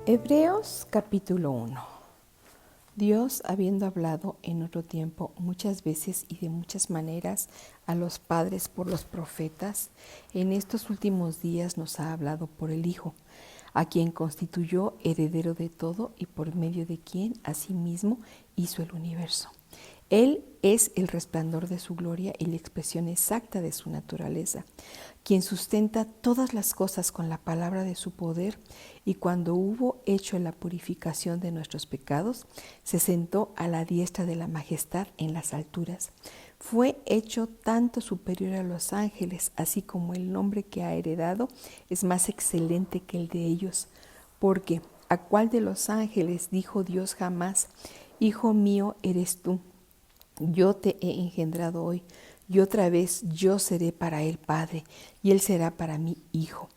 Hebreos capítulo 1. Dios, habiendo hablado en otro tiempo muchas veces y de muchas maneras a los padres por los profetas, en estos últimos días nos ha hablado por el Hijo, a quien constituyó heredero de todo y por medio de quien asimismo hizo el universo. Él es el resplandor de su gloria y la expresión exacta de su naturaleza, quien sustenta todas las cosas con la palabra de su poder, y cuando hubo hecho la purificación de nuestros pecados, se sentó a la diestra de la majestad en las alturas. Fue hecho tanto superior a los ángeles, así como el nombre que ha heredado es más excelente que el de ellos, porque ¿a cuál de los ángeles dijo Dios jamás: Hijo mío eres tú, yo te he engendrado hoy, y otra vez yo seré para él padre, y él será para mí hijo?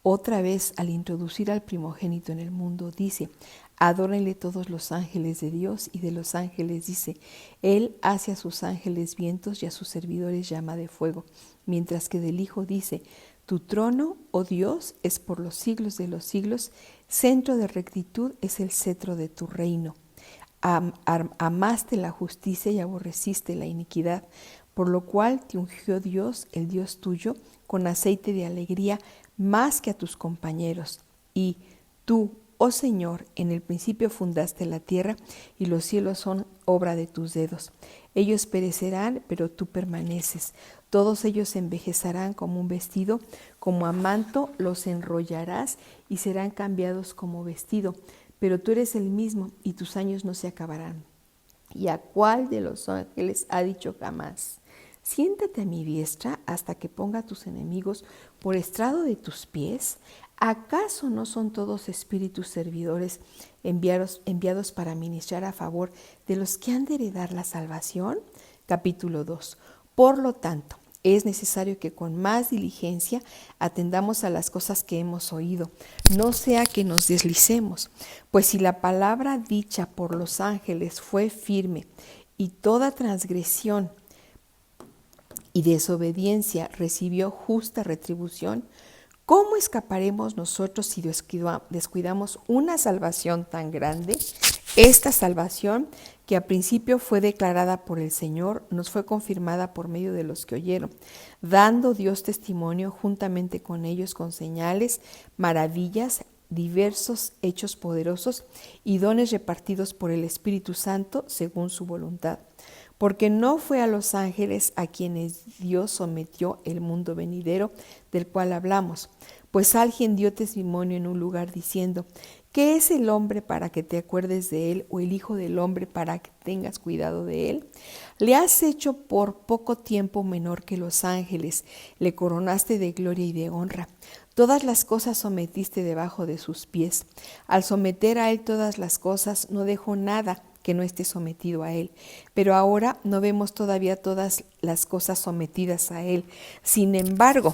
Otra vez, al introducir al primogénito en el mundo, dice: adórenle todos los ángeles de Dios, y de los ángeles dice: él hace a sus ángeles vientos y a sus servidores llama de fuego. Mientras que del Hijo dice: tu trono, oh Dios, es por los siglos de los siglos, centro de rectitud es el cetro de tu reino. Amaste la justicia y aborreciste la iniquidad, por lo cual te ungió Dios, el Dios tuyo, con aceite de alegría más que a tus compañeros. Y tú, oh Señor, en el principio fundaste la tierra, y los cielos son obra de tus dedos. Ellos perecerán, pero tú permaneces. Todos ellos envejecerán como un vestido, como a manto los enrollarás y serán cambiados como vestido. Pero tú eres el mismo y tus años no se acabarán. ¿Y a cuál de los ángeles ha dicho jamás: siéntate a mi diestra hasta que ponga a tus enemigos por estrado de tus pies? ¿Acaso no son todos espíritus servidores enviados para ministrar a favor de los que han de heredar la salvación? Capítulo 2. Por lo tanto, es necesario que con más diligencia atendamos a las cosas que hemos oído, no sea que nos deslicemos. Pues si la palabra dicha por los ángeles fue firme, y toda transgresión y desobediencia recibió justa retribución, ¿cómo escaparemos nosotros si descuidamos una salvación tan grande? Esta salvación, que a principio fue declarada por el Señor, nos fue confirmada por medio de los que oyeron, dando Dios testimonio juntamente con ellos con señales, maravillas, diversos hechos poderosos y dones repartidos por el Espíritu Santo según su voluntad. Porque no fue a los ángeles a quienes Dios sometió el mundo venidero del cual hablamos, pues alguien dio testimonio en un lugar diciendo: ¿qué es el hombre para que te acuerdes de él, o el hijo del hombre para que tengas cuidado de él? Le has hecho por poco tiempo menor que los ángeles, le coronaste de gloria y de honra. Todas las cosas sometiste debajo de sus pies. Al someter a él todas las cosas, no dejó nada que no esté sometido a él. Pero ahora no vemos todavía todas las cosas sometidas a él. Sin embargo,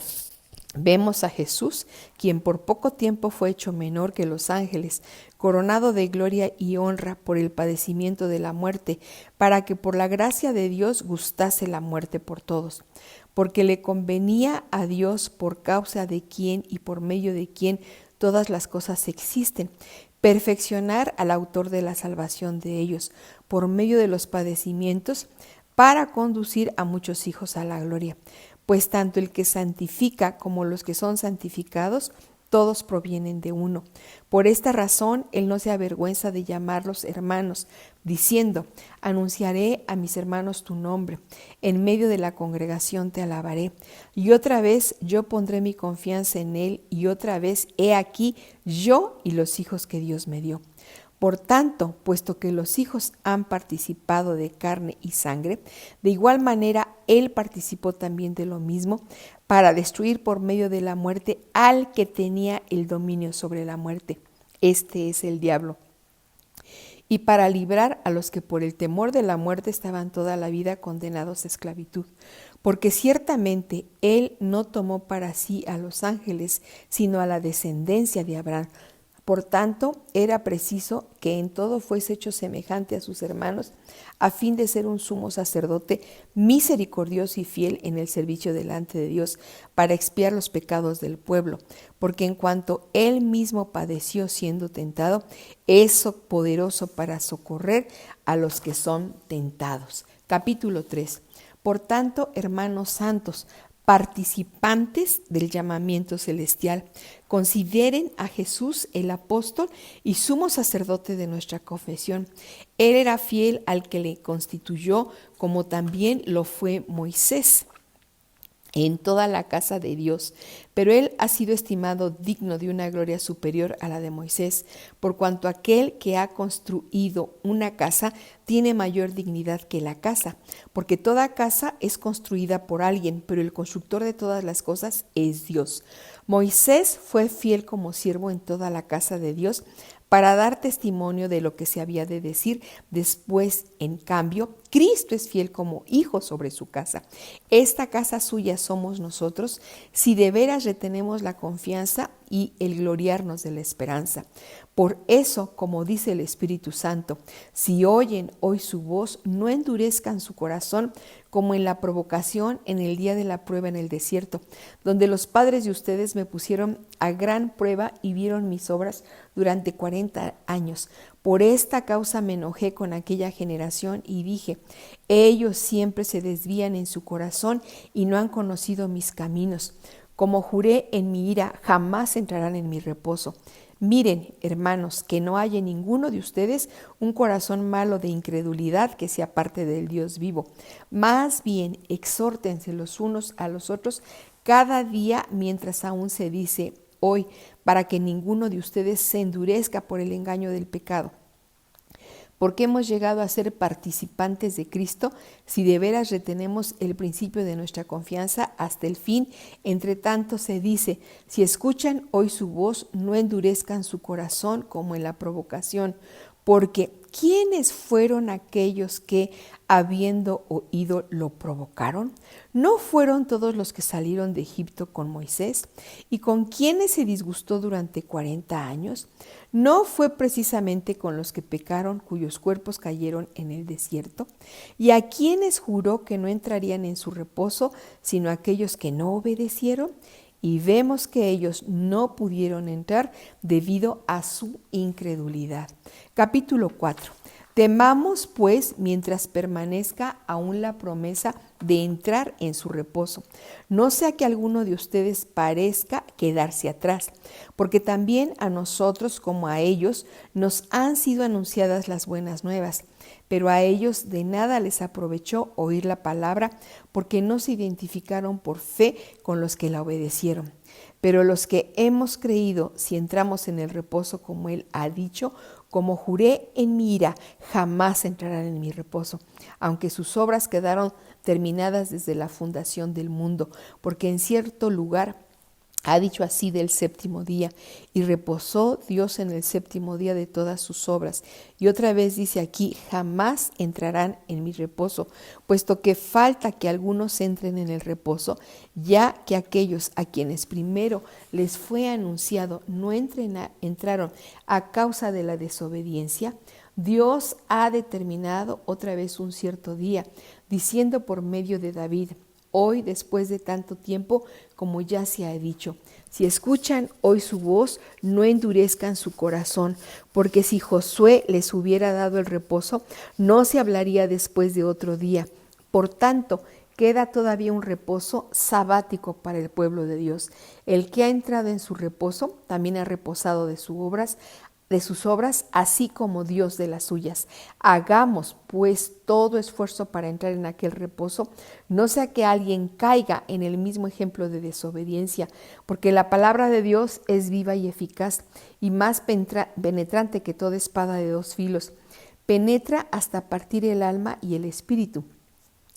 vemos a Jesús, quien por poco tiempo fue hecho menor que los ángeles, coronado de gloria y honra por el padecimiento de la muerte, para que por la gracia de Dios gustase la muerte por todos. Porque le convenía a Dios, por causa de quien y por medio de quien todas las cosas existen, perfeccionar al autor de la salvación de ellos por medio de los padecimientos, para conducir a muchos hijos a la gloria. Pues tanto el que santifica como los que son santificados, todos provienen de uno. Por esta razón, él no se avergüenza de llamarlos hermanos, diciendo: anunciaré a mis hermanos tu nombre, en medio de la congregación te alabaré. Y otra vez yo pondré mi confianza en él, y otra vez he aquí yo y los hijos que Dios me dio. Por tanto, puesto que los hijos han participado de carne y sangre, de igual manera él participó también de lo mismo, para destruir por medio de la muerte al que tenía el dominio sobre la muerte. Este es el diablo. Y para librar a los que por el temor de la muerte estaban toda la vida condenados a esclavitud. Porque ciertamente él no tomó para sí a los ángeles, sino a la descendencia de Abraham. Por tanto, era preciso que en todo fuese hecho semejante a sus hermanos, a fin de ser un sumo sacerdote misericordioso y fiel en el servicio delante de Dios, para expiar los pecados del pueblo, porque en cuanto él mismo padeció siendo tentado, es poderoso para socorrer a los que son tentados. Capítulo 3. Por tanto, hermanos santos, participantes del llamamiento celestial, consideren a Jesús el apóstol y sumo sacerdote de nuestra confesión. Él era fiel al que le constituyó, como también lo fue Moisés en toda la casa de Dios, pero él ha sido estimado digno de una gloria superior a la de Moisés, por cuanto aquel que ha construido una casa tiene mayor dignidad que la casa, porque toda casa es construida por alguien, pero el constructor de todas las cosas es Dios. Moisés fue fiel como siervo en toda la casa de Dios, para dar testimonio de lo que se había de decir. Después, en cambio, Cristo es fiel como hijo sobre su casa. Esta casa suya somos nosotros, si de veras retenemos la confianza y el gloriarnos de la esperanza. Por eso, como dice el Espíritu Santo, si oyen hoy su voz, no endurezcan su corazón como en la provocación en el día de la prueba en el desierto, donde los padres de ustedes me pusieron a gran prueba y vieron mis obras durante 40 años. Por esta causa me enojé con aquella generación y dije, ellos siempre se desvían en su corazón y no han conocido mis caminos. Como juré en mi ira, jamás entrarán en mi reposo. Miren, hermanos, que no haya en ninguno de ustedes un corazón malo de incredulidad que sea parte del Dios vivo. Más bien, exhórtense los unos a los otros cada día mientras aún se dice hoy, para que ninguno de ustedes se endurezca por el engaño del pecado. Porque hemos llegado a ser participantes de Cristo, si de veras retenemos el principio de nuestra confianza hasta el fin. Entre tanto se dice, si escuchan hoy su voz, no endurezcan su corazón como en la provocación, porque ¿quiénes fueron aquellos que, habiendo oído, lo provocaron? ¿No fueron todos los que salieron de Egipto con Moisés? ¿Y con quiénes se disgustó durante 40 años? ¿No fue precisamente con los que pecaron, cuyos cuerpos cayeron en el desierto? ¿Y a quiénes juró que no entrarían en su reposo, sino aquellos que no obedecieron? Y vemos que ellos no pudieron entrar debido a su incredulidad. Capítulo 4. Temamos, pues, mientras permanezca aún la promesa de entrar en su reposo, no sea que alguno de ustedes parezca quedarse atrás, porque también a nosotros como a ellos nos han sido anunciadas las buenas nuevas, pero a ellos de nada les aprovechó oír la palabra, porque no se identificaron por fe con los que la obedecieron. Pero los que hemos creído, si entramos en el reposo como Él ha dicho, como juré en mi ira, jamás entrarán en mi reposo, aunque sus obras quedaron terminadas desde la fundación del mundo, porque en cierto lugar ha dicho así del séptimo día, y reposó Dios en el séptimo día de todas sus obras. Y otra vez dice aquí, jamás entrarán en mi reposo, puesto que falta que algunos entren en el reposo, ya que aquellos a quienes primero les fue anunciado no entraron a causa de la desobediencia. Dios ha determinado otra vez un cierto día, diciendo por medio de David, hoy, después de tanto tiempo, como ya se ha dicho, si escuchan hoy su voz, no endurezcan su corazón, porque si Josué les hubiera dado el reposo, no se hablaría después de otro día. Por tanto, queda todavía un reposo sabático para el pueblo de Dios. El que ha entrado en su reposo, también ha reposado de sus obras, así como Dios de las suyas. Hagamos, pues, todo esfuerzo para entrar en aquel reposo, no sea que alguien caiga en el mismo ejemplo de desobediencia, porque la palabra de Dios es viva y eficaz, y más penetrante que toda espada de dos filos. Penetra hasta partir el alma y el espíritu,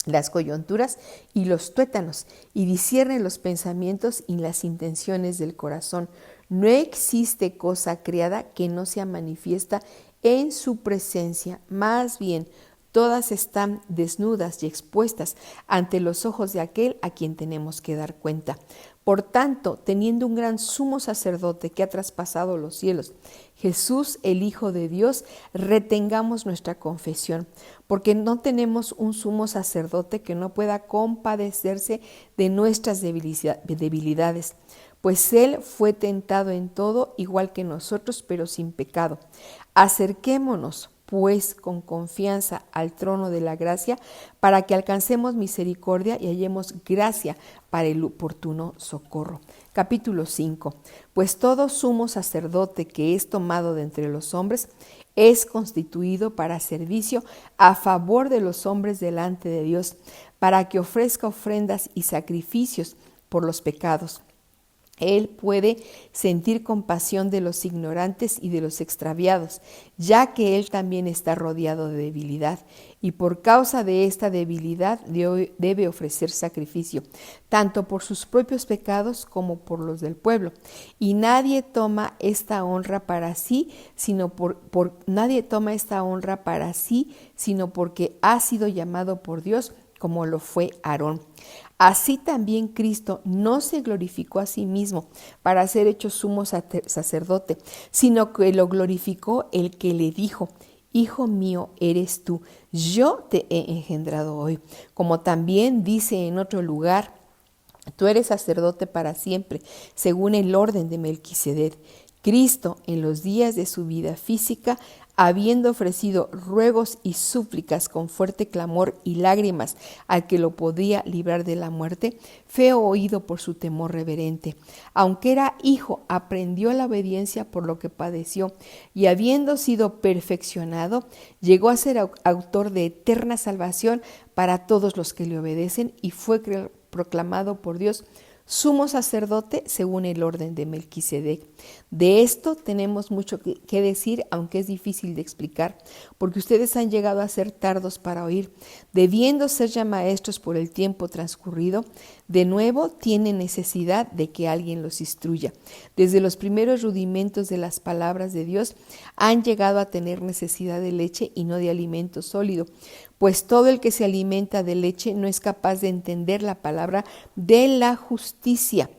las coyunturas y los tuétanos, y discierne los pensamientos y las intenciones del corazón. No existe cosa creada que no sea manifiesta en su presencia, más bien todas están desnudas y expuestas ante los ojos de aquel a quien tenemos que dar cuenta. Por tanto, teniendo un gran sumo sacerdote que ha traspasado los cielos, Jesús, el Hijo de Dios, retengamos nuestra confesión, porque no tenemos un sumo sacerdote que no pueda compadecerse de nuestras debilidades, pues Él fue tentado en todo, igual que nosotros, pero sin pecado. Acerquémonos, pues, con confianza al trono de la gracia, para que alcancemos misericordia y hallemos gracia para el oportuno socorro. Capítulo 5. Pues todo sumo sacerdote que es tomado de entre los hombres es constituido para servicio a favor de los hombres delante de Dios, para que ofrezca ofrendas y sacrificios por los pecados. Él puede sentir compasión de los ignorantes y de los extraviados, ya que él también está rodeado de debilidad, y por causa de esta debilidad debe ofrecer sacrificio, tanto por sus propios pecados como por los del pueblo. Y nadie toma esta honra para sí, sino sino porque ha sido llamado por Dios, como lo fue Aarón. Así también Cristo no se glorificó a sí mismo para ser hecho sumo sacerdote, sino que lo glorificó el que le dijo: Hijo mío eres tú, yo te he engendrado hoy. Como también dice en otro lugar: tú eres sacerdote para siempre, según el orden de Melquisedec. Cristo, en los días de su vida física, habiendo ofrecido ruegos y súplicas con fuerte clamor y lágrimas al que lo podía librar de la muerte, fue oído por su temor reverente. Aunque era hijo, aprendió la obediencia por lo que padeció, y habiendo sido perfeccionado, llegó a ser autor de eterna salvación para todos los que le obedecen, y fue proclamado por Dios sumo sacerdote según el orden de Melquisedec. De esto tenemos mucho que decir, aunque es difícil de explicar, porque ustedes han llegado a ser tardos para oír, debiendo ser ya maestros por el tiempo transcurrido. De nuevo tienen necesidad de que alguien los instruya. Desde los primeros rudimentos de las palabras de Dios han llegado a tener necesidad de leche y no de alimento sólido, pues todo el que se alimenta de leche no es capaz de entender la palabra de la justicia,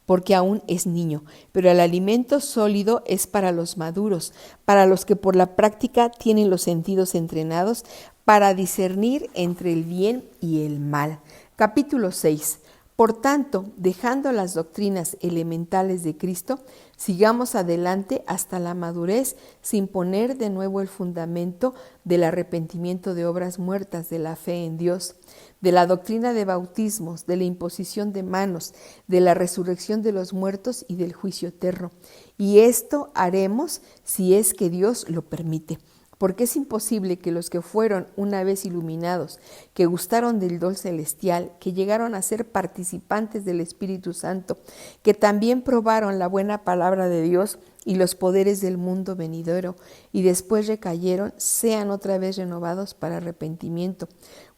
porque aún es niño. Pero el alimento sólido es para los maduros, para los que por la práctica tienen los sentidos entrenados para discernir entre el bien y el mal. Capítulo 6. Por tanto, dejando las doctrinas elementales de Cristo, sigamos adelante hasta la madurez, sin poner de nuevo el fundamento del arrepentimiento de obras muertas, de la fe en Dios, de la doctrina de bautismos, de la imposición de manos, de la resurrección de los muertos y del juicio eterno. Y esto haremos si es que Dios lo permite. Porque es imposible que los que fueron una vez iluminados, que gustaron del don celestial, que llegaron a ser participantes del Espíritu Santo, que también probaron la buena palabra de Dios y los poderes del mundo venidero, y después recayeron, sean otra vez renovados para arrepentimiento,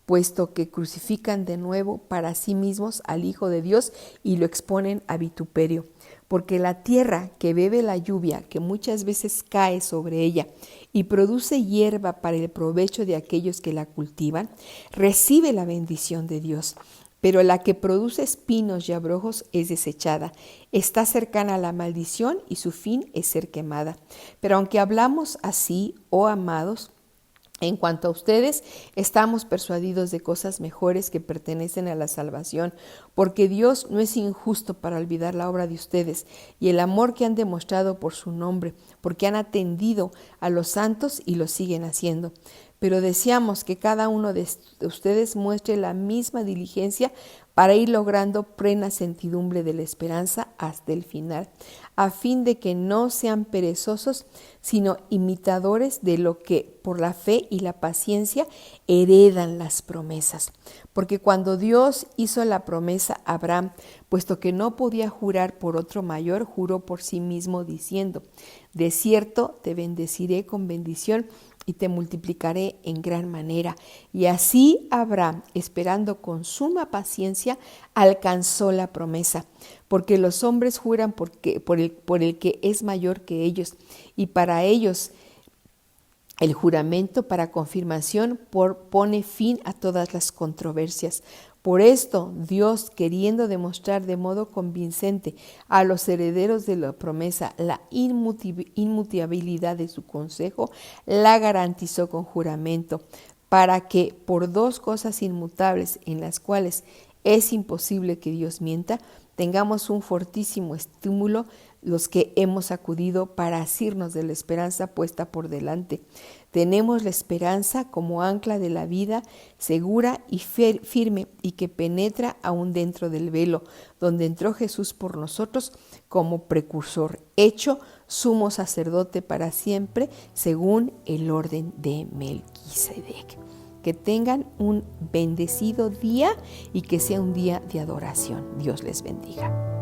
puesto que crucifican de nuevo para sí mismos al Hijo de Dios y lo exponen a vituperio. Porque la tierra que bebe la lluvia, que muchas veces cae sobre ella y produce hierba para el provecho de aquellos que la cultivan, recibe la bendición de Dios. Pero la que produce espinos y abrojos es desechada, está cercana a la maldición y su fin es ser quemada. Pero aunque hablamos así, oh amados, en cuanto a ustedes, estamos persuadidos de cosas mejores que pertenecen a la salvación, porque Dios no es injusto para olvidar la obra de ustedes y el amor que han demostrado por su nombre, porque han atendido a los santos y lo siguen haciendo. Pero deseamos que cada uno de ustedes muestre la misma diligencia para ir logrando plena certidumbre de la esperanza hasta el final, a fin de que no sean perezosos, sino imitadores de lo que por la fe y la paciencia heredan las promesas. Porque cuando Dios hizo la promesa a Abraham, puesto que no podía jurar por otro mayor, juró por sí mismo diciendo: de cierto te bendeciré con bendición y te multiplicaré en gran manera. Y así Abraham, esperando con suma paciencia, alcanzó la promesa, porque los hombres juran por el que es mayor que ellos, y para ellos el juramento para confirmación pone fin a todas las controversias, Por esto, Dios, queriendo demostrar de modo convincente a los herederos de la promesa la inmutabilidad de su consejo, la garantizó con juramento, para que por dos cosas inmutables en las cuales es imposible que Dios mienta, tengamos un fortísimo estímulo los que hemos acudido para asirnos de la esperanza puesta por delante. Tenemos la esperanza como ancla de la vida, segura y firme, y que penetra aún dentro del velo, donde entró Jesús por nosotros como precursor, hecho sumo sacerdote para siempre, según el orden de Melquisedec. Que tengan un bendecido día y que sea un día de adoración. Dios les bendiga.